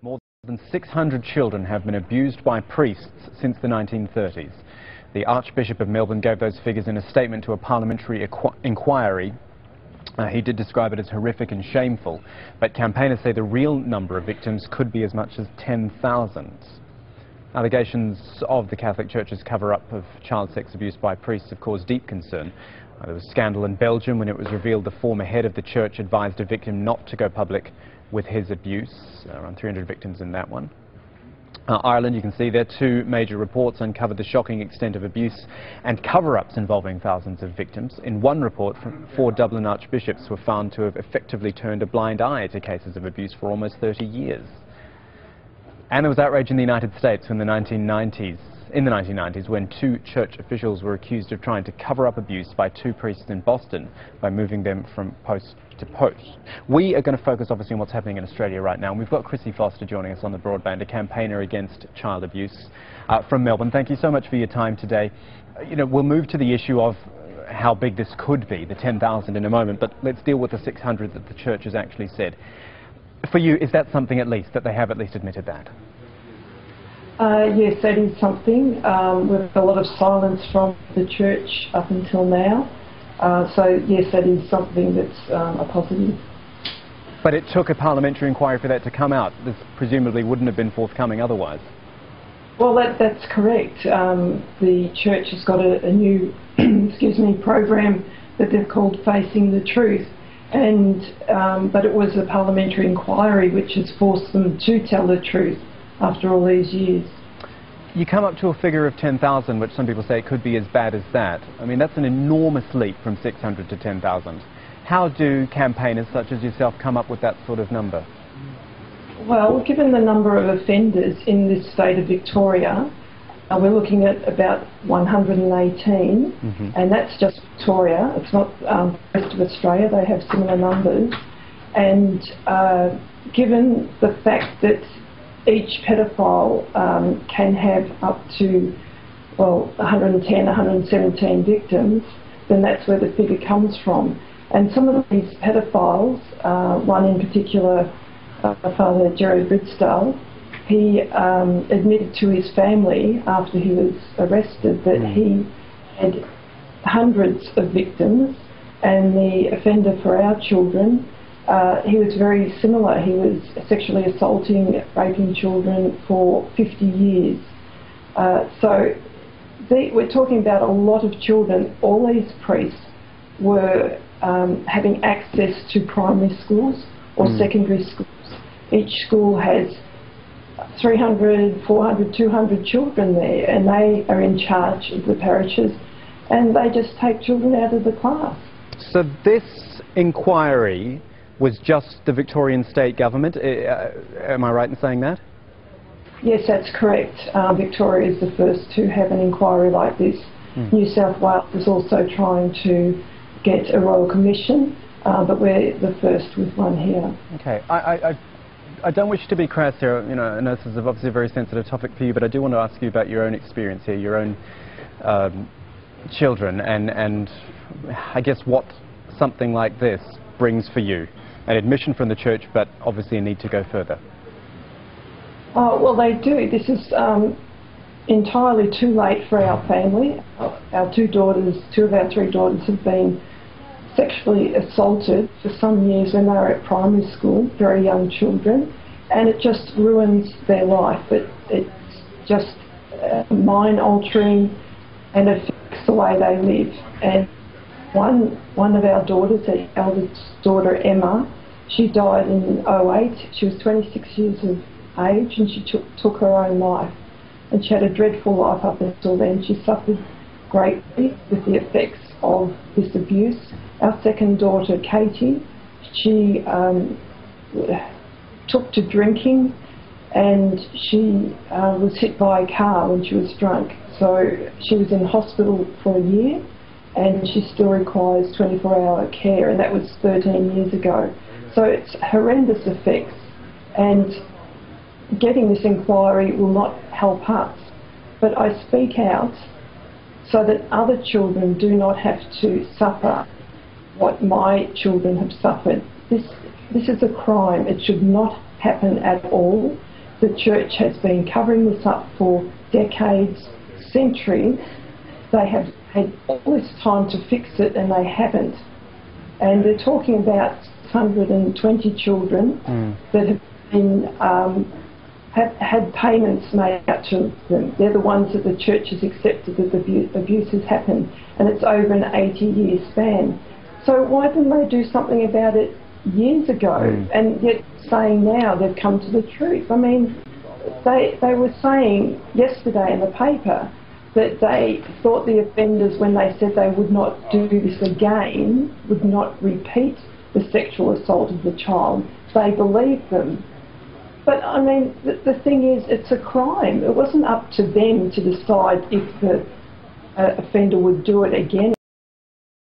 More than 600 children have been abused by priests since the 1930s. The Archbishop of Melbourne gave those figures in a statement to a parliamentary inquiry. He did describe it as horrific and shameful, but campaigners say the real number of victims could be as much as 10,000. Allegations of the Catholic Church's cover-up of child sex abuse by priests have caused deep concern. There was scandal in Belgium when it was revealed the former head of the church advised a victim not to go public with his abuse. Around 300 victims in that one. Ireland, you can see there, two major reports uncovered the shocking extent of abuse and cover-ups involving thousands of victims. In one report, 4 Dublin archbishops were found to have effectively turned a blind eye to cases of abuse for almost 30 years. And there was outrage in the United States in the 1990s, when 2 church officials were accused of trying to cover up abuse by 2 priests in Boston by moving them from post to post. We are going to focus obviously on what's happening in Australia right now, and we've got Chrissy Foster joining us on the broadband, a campaigner against child abuse from Melbourne. Thank you so much for your time today. We'll move to the issue of how big this could be, the 10,000 in a moment, but let's deal with the 600 that the church has actually said. For you, is that something at least, that they have at least admitted that? Yes, that is something. With a lot of silence from the church up until now. So yes, that is something that's a positive. But it took a parliamentary inquiry for that to come out. This presumably wouldn't have been forthcoming otherwise. Well, that's correct. The church has got a new program that they've called Facing the Truth. And but it was a parliamentary inquiry which has forced them to tell the truth after all these years. You come up to a figure of 10,000, which some people say it could be as bad as that. I mean, that's an enormous leap from 600 to 10,000. How do campaigners such as yourself come up with that sort of number? Well, given the number of offenders in this state of Victoria, we're looking at about 118, and that's just Victoria. It's not the rest of Australia. They have similar numbers. And given the fact that each pedophile can have up to, 110, 117 victims, then that's where the figure comes from. And some of these pedophiles, one in particular, Father Gerry Bridgestyle, he admitted to his family after he was arrested that he had hundreds of victims, and the offender for our children, he was very similar. He was sexually assaulting, raping children for 50 years. So we're talking about a lot of children. All these priests were having access to primary schools or secondary schools. Each school has 300, 400, 200 children there, and they are in charge of the parishes, and they just take children out of the class. So this inquiry was just the Victorian state government, am I right in saying that? Yes, that's correct. Victoria is the first to have an inquiry like this. New South Wales is also trying to get a royal commission, but we're the first with one here. Okay, I don't wish to be crass here. I know this is obviously a very sensitive topic for you, but I do want to ask you about your own experience here, your own children, and I guess what something like this brings for you. An admission from the church, but obviously a need to go further. Well, they do. This is entirely too late for our family. Our 2 daughters, 2 of our 3 daughters have been sexually assaulted for some years when they were at primary school, very young children, and it just ruins their life. It's just mind-altering and affects the way they live. And one of our daughters, our eldest daughter Emma, she died in 2008. She was 26 years of age, and she took her own life. And she had a dreadful life up until then. She suffered greatly with the effects of this abuse. Our second daughter, Katie, she took to drinking, and she was hit by a car when she was drunk. So she was in hospital for a year, and she still requires 24-hour care, and that was 13 years ago. So it's horrendous effects, and getting this inquiry will not help us. But I speak out so that other children do not have to suffer what my children have suffered. This is a crime. It should not happen at all. the church has been covering this up for decades, centuries. They have had all this time to fix it and they haven't. And they're talking about 620 children that have been have had payments made out to them. They're the ones that the church has accepted that abuse has happened, and it's over an 80-year span. So why didn't they do something about it years ago? And yet saying now they've come to the truth. I mean, they were saying yesterday in the paper that they thought the offenders, when they said they would not do this again, would not repeat the sexual assault of the child, they believed them. But I mean, the thing is, it's a crime. It wasn't up to them to decide if the offender would do it again.